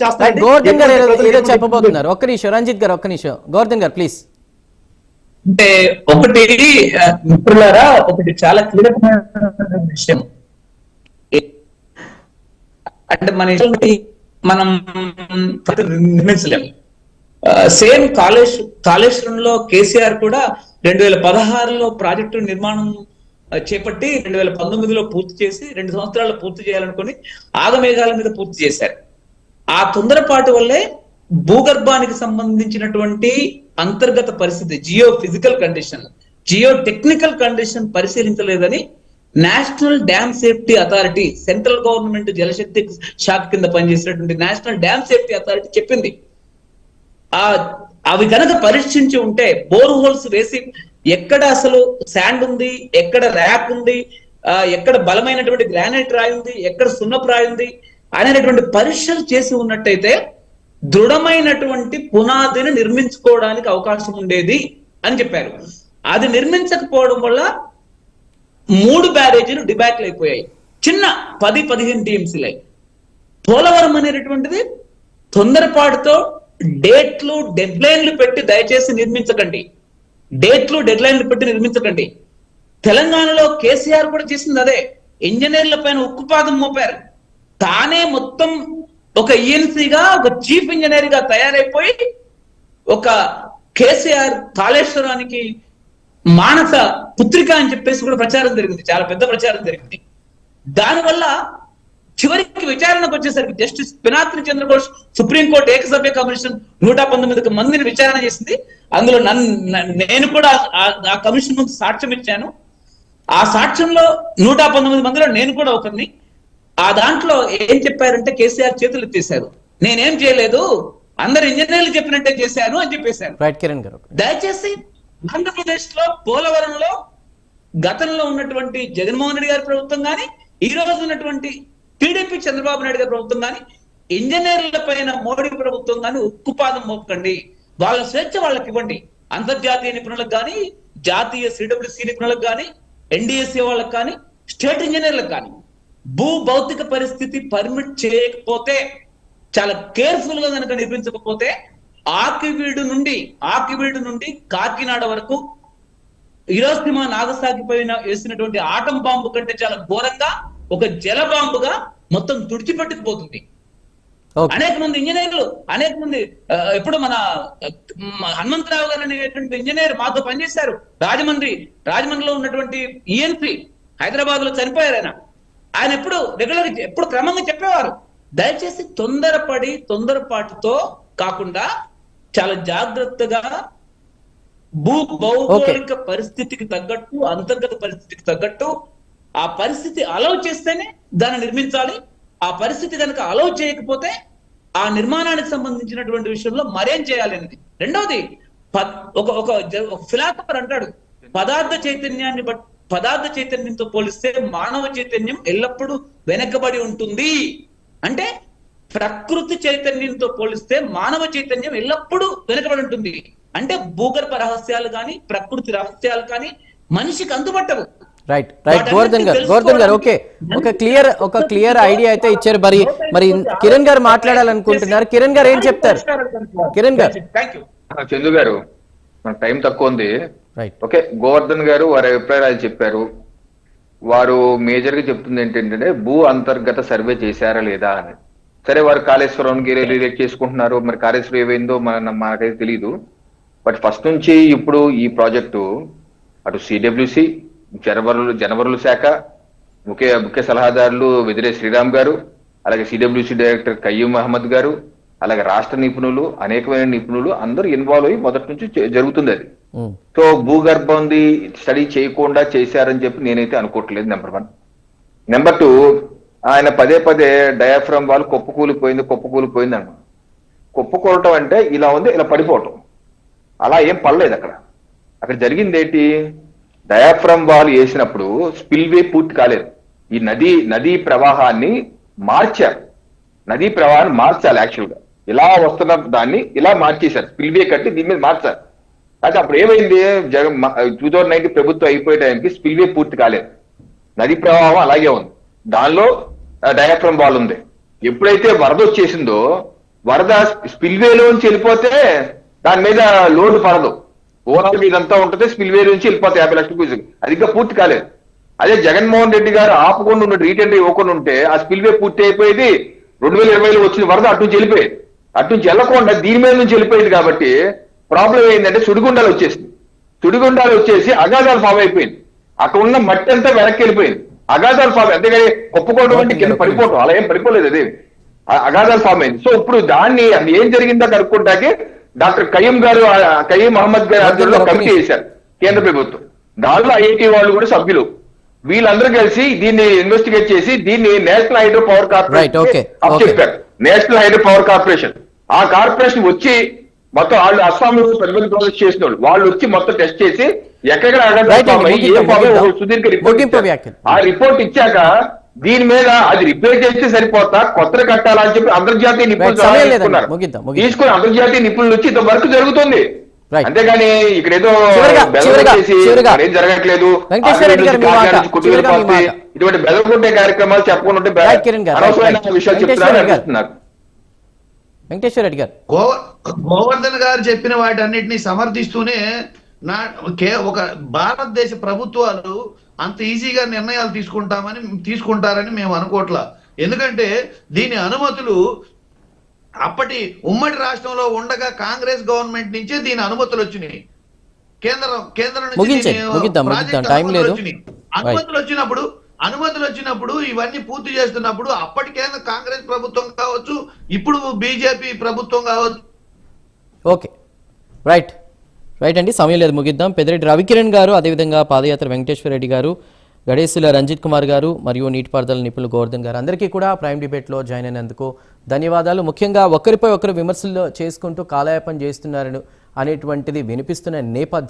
చేస్తారండి. గోవర్ధన్ గారు ఏదో చెప్పబోతున్నారు. ఒక్క నిమిషం రంజిత్ గారు, ఒక్క నిమిషం. గోవర్ధన్ గారు ప్లీజ్. అంటే ఒకటి మిత్రులారా, ఒకటి చాలా కీలకమైన విషయం. అంటే మనం నిర్మించలేము. సేమ్ కాళేశ్వరంలో కేసీఆర్ కూడా 2016లో ప్రాజెక్టు నిర్మాణం చేపట్టి 2019లో పూర్తి చేసి 2 సంవత్సరాల్లో పూర్తి చేయాలనుకుని ఆగమేఘాల మీద పూర్తి చేశారు. ఆ తొందరపాటు వల్లే భూగర్భానికి సంబంధించినటువంటి అంతర్గత పరిస్థితి, geophysical condition, geotechnical condition పరిశీలించలేదని national dam safety authority, central government జలశక్తి శాఖ కింద పనిచేసినటువంటి నేషనల్ డ్యామ్ సేఫ్టీ అథారిటీ చెప్పింది. అవి కనుక పరీక్షించి ఉంటే, బోర్ హోల్స్ వేసి ఎక్కడ అసలు శాండ్ ఉంది, ఎక్కడ ర్యాక్ ఉంది, ఎక్కడ బలమైనటువంటి గ్రానైట్ రాయి ఉంది, ఎక్కడ సున్నపు రాయి ఉంది అనేటువంటి పరీక్షలు చేసి ఉన్నట్టయితే దృఢమైనటువంటి పునాదిని నిర్మించుకోవడానికి అవకాశం ఉండేది అని చెప్పారు. అది నిర్మించకపోవడం వల్ల 3 బ్యారేజీలు డిబాక్లు అయిపోయాయి. చిన్న 10-15 టీఎంసీలై. పోలవరం అనేటటువంటిది తొందరపాటుతో డేట్లు డెడ్లైన్లు పెట్టి దయచేసి నిర్మించకండి. డేట్లు డెడ్లైన్లు పెట్టి నిర్మించకండి. తెలంగాణలో కేసీఆర్ కూడా చేసింది అదే. ఇంజనీర్ల పైన ఉక్కుపాదం మోపారు. తానే మొత్తం ఒక ఈఎన్సీగా, ఒక చీఫ్ ఇంజనీర్ గా తయారైపోయి ఒక కేసీఆర్ కాళేశ్వరానికి మానస పుత్రిక అని చెప్పేసి కూడా ప్రచారం జరిగింది. చాలా పెద్ద ప్రచారం జరిగింది. దానివల్ల చివరికి విచారణకు వచ్చేసరికి justice Pinakini Chandra Ghose supreme court ఏకసభ్య commission 119 మందిని విచారణ చేసింది. అందులో నేను కూడా ఆ కమిషన్ ముందు సాక్ష్యం ఇచ్చాను. ఆ సాక్ష్యంలో 119 మందిలో నేను కూడా ఒకరిని. ఆ దాంట్లో ఏం చెప్పారంటే కేసీఆర్ చేతులు ఎత్తేశారు. నేనేం చేయలేదు, అందరు ఇంజనీర్లు చెప్పినట్టే చేశాను అని చెప్పేశారు. దయచేసి ఆంధ్రప్రదేశ్ లో పోలవరంలో గతంలో ఉన్నటువంటి జగన్మోహన్ రెడ్డి గారి ప్రభుత్వం కానీ, ఈ రోజు ఉన్నటువంటి టీడీపీ చంద్రబాబు నాయుడు గారి ప్రభుత్వం కానీ, ఇంజనీర్ల పైన మోడీ ప్రభుత్వం కానీ ఉక్కుపాదం మోపకండి. వాళ్ళ స్వేచ్ఛ వాళ్ళకి ఇవ్వండి. అంతర్జాతీయ నిపుణులకు కానీ, జాతీయ సిడబ్ల్యూసీ నిపుణులకు కానీ, ఎన్డీఎస్ఏ వాళ్ళకి కానీ, స్టేట్ ఇంజనీర్లకు కానీ భూ భౌతిక పరిస్థితి పర్మిట్ చేయకపోతే, చాలా కేర్ఫుల్ గా కనుక నిర్మించకపోతే ఆకివీడు నుండి కాకినాడ వరకు హిరోషిమా నాగసాకి పైన వేసినటువంటి ఆటం బాంబు కంటే చాలా ఘోరంగా ఒక జల బాంబుగా మొత్తం తుడిచిపెట్టుకుపోతుంది. అనేక మంది ఇంజనీర్లు, అనేక మంది ఎప్పుడు మన హనుమంతరావు గారు అనేటువంటి ఇంజనీర్ మాతో పనిచేశారు. రాజమండ్రిలో ఉన్నటువంటి ఈఎన్పి హైదరాబాద్ లో చనిపోయారు. ఆయన ఎప్పుడు క్రమంగా చెప్పేవారు, దయచేసి తొందరపాటుతో కాకుండా చాలా జాగ్రత్తగా భౌగోళిక పరిస్థితికి తగ్గట్టు, అంతర్గత పరిస్థితికి తగ్గట్టు ఆ పరిస్థితి అలౌ చేస్తేనే దాన్ని నిర్మించాలి. ఆ పరిస్థితి కనుక అలౌ చేయకపోతే ఆ నిర్మాణానికి సంబంధించినటువంటి విషయంలో మరేం చేయాలి అనేది. రెండవది, ఒక ఫిలాసఫర్ అంటాడు, పదార్థ చైతన్యంతో పోలిస్తే మానవ చైతన్యం ఎల్లప్పుడూ వెనకబడి ఉంటుంది. అంటే ప్రకృతి చైతన్యంతో పోలిస్తే మానవ చైతన్యం ఎల్లప్పుడూ వెనకబడి ఉంటుంది. అంటే భూగర్భ రహస్యాలు కానీ, ప్రకృతి రహస్యాలు కానీ మనిషికి అందుబట్టవు. రైట్. గోవర్ధన్ గారు ఓకే, ఒక క్లియర్ ఐడియా అయితే ఇచ్చారు. మరి కిరణ్ గారు మాట్లాడాలనుకుంటున్నారు. కిరణ్ గారు ఏం చెప్తారు? కిరణ్ గారు. చందు గారు, మన టైం తక్కువ ఉంది. ఓకే, గోవర్ధన్ గారు వారి అభిప్రాయాలు చెప్పారు. వారు మేజర్ గా చెప్తుంది ఏంటంటే భూ అంతర్గత సర్వే చేశారా లేదా అని. సరే, వారు కాళేశ్వరానికి రిలేట్ చేసుకుంటున్నారు. మరి కాళేశ్వరం ఏమైందో మనకైతే తెలియదు. బట్ ఫస్ట్ నుంచి ఇప్పుడు ఈ ప్రాజెక్టు అటు సిడబ్ల్యూసి, జనవరుల శాఖ, ముఖ్య సలహాదారులు వెదిరే శ్రీరామ్ గారు, అలాగే సిడబ్ల్యూసి డైరెక్టర్ కయ్యూమ్ అహ్మద్ గారు, అలాగే రాష్ట్ర నిపుణులు, అనేకమైన నిపుణులు అందరూ ఇన్వాల్వ్ అయ్యి మొదటి నుంచి జరుగుతుంది అది. సో భూగర్భంది స్టడీ చేయకుండా చేశారని చెప్పి నేనైతే అనుకోవట్లేదు. నెంబర్ 1. నెంబర్ 2, ఆయన పదే డయాఫ్రమ్ వాళ్ళు కుప్పకూలిపోయింది అన్నమాట. కుప్పకూలటం అంటే ఇలా ఉంది, ఇలా పడిపోవటం. అలా ఏం పడలేదు. అక్కడ జరిగింది ఏంటి, డయాఫ్రమ్ వాల్ వేసినప్పుడు స్పిల్వే పూర్తి కాలేదు. ఈ నదీ ప్రవాహాన్ని మార్చారు. నదీ ప్రవాహాన్ని మార్చాలి. యాక్చువల్గా ఇలా వస్తున్న దాన్ని ఇలా మార్చేశారు. స్పిల్వే కట్టి దీని మీద మార్చారు. అయితే అప్పుడు ఏమైంది, 2019 ప్రభుత్వం అయిపోయే టైంకి స్పిల్వే పూర్తి కాలేదు. నదీ ప్రవాహం అలాగే ఉంది. దానిలో డయాఫ్రమ్ వాల్ ఉంది. ఎప్పుడైతే వరద వచ్చేసిందో వరద స్పిల్వేలోంచి వెళ్ళిపోతే దాని మీద లోడ్ పడదు, ఓవరాల్ ఇదంతా ఉంటుంది, స్పిల్వే నుంచి వెళ్ళిపోతాయి 50 లక్షల క్యూసెక్, అది ఇంకా పూర్తి కాలేదు. అదే జగన్మోహన్ రెడ్డి గారు ఆపకుండా ఉన్న రీటెండర్ ఇవ్వకుండా ఉంటే ఆ స్పిల్వే పూర్తి అయిపోయేది. 2020లో వచ్చిన వరద అటు నుంచి వెళ్ళిపోయేది, అటు నుంచి వెళ్ళకుండా దీని మీద నుంచి వెళ్ళిపోయింది. కాబట్టి ప్రాబ్లం ఏంటంటే సుడిగుండాలు వచ్చేసింది, సుడిగుండాలు వచ్చేసి అగాధాలు ఫామ్ అయిపోయింది, అక్కడ ఉన్న మట్టి అంతా వెనక్కి వెళ్ళిపోయింది, అగాధాలు ఫామ్. అంతేగాని ఒప్పుకోవడం అంటే కింద పడిపోవడం అలా ఏం పడిపోలేదు, అదే అగాధాలు ఫామ్ అయింది. సో ఇప్పుడు దాన్ని అది ఏం జరిగిందో కనుక్కుంటాకి డాక్టర్ కయ్యం గారు, కయ్యం మహమ్మద్ గారి ఆధ్వర్యంలో కమిటీ చేశారు కేంద్ర ప్రభుత్వం. దానిలో ఐఐటి వాళ్ళు కూడా సభ్యులు, వీళ్ళందరూ కలిసి దీన్ని ఇన్వెస్టిగేట్ చేసి దీన్ని నేషనల్ హైడ్రో పవర్ కార్పొరేషన్ చెప్పారు. నేషనల్ హైడ్రో పవర్ కార్పొరేషన్, ఆ కార్పొరేషన్ వచ్చి మొత్తం వాళ్ళు అస్సాంలో పెద్ద ప్రాజెక్ట్ చేసిన వాళ్ళు వచ్చి మొత్తం టెస్ట్ చేసి ఎక్కడ సుదీర్ఘ రిపోర్ట్, ఆ రిపోర్ట్ ఇచ్చాక దీని మీద అది రిపేర్ చేస్తే సరిపోతా, కొత్త కట్టాలని చెప్పి అంతర్జాతీయ నిపుణులు తీసుకుని అంతర్జాతీయ నిపుణులు వచ్చి ఇంత వర్క్ జరుగుతుంది. అంతేగాని ఇక్కడ ఏదో ఏం జరగట్లేదు, ఇటువంటి బెదరగొట్టే కార్యక్రమాలు చెప్పుకుంటుంటే అనవసరమైన విషయాలు చెప్తున్నారు. వెంకటేశ్వర రెడ్డి గారు, గోవర్ధన్ గారు చెప్పిన వాటన్నిటిని సమర్థిస్తూనే ఒక భారతదేశ ప్రభుత్వాలు అంత ఈజీగా నిర్ణయాలు తీసుకుంటారని మేము అనుకోవట్లా. ఎందుకంటే దీని అనుమతులు అప్పటి ఉమ్మడి రాష్ట్రంలో ఉండగా కాంగ్రెస్ గవర్నమెంట్ నుంచే దీని అనుమతులు వచ్చినాయి, కేంద్రం నుంచి అనుమతులు వచ్చినప్పుడు ఇవన్నీ పూర్తి చేస్తున్నప్పుడు అప్పటి కాంగ్రెస్ ప్రభుత్వం కావచ్చు, ఇప్పుడు బీజేపీ ప్రభుత్వం కావచ్చు. ఓకే, రైట్ అండి, సమయం లేదు, ముగిద్దాం. పెద్దిరెడ్డి రవికిరణ్ గారు, అదేవిధంగా పాదయాత్ర వెంకటేశ్వర రెడ్డి గారు, గడేసుల రంజిత్ కుమార్ గారు మరియు నీటిపారుదల నిపుణులు గోవర్ధన్ గారు, అందరికీ కూడా ప్రైమ్ డిబేట్లో జాయిన్ అయినందుకు ధన్యవాదాలు. ముఖ్యంగా ఒకరిపై ఒకరు విమర్శలు చేసుకుంటూ కాలయాపన చేస్తున్నారని అనేటువంటిది వినిపిస్తున్న నేపథ్యం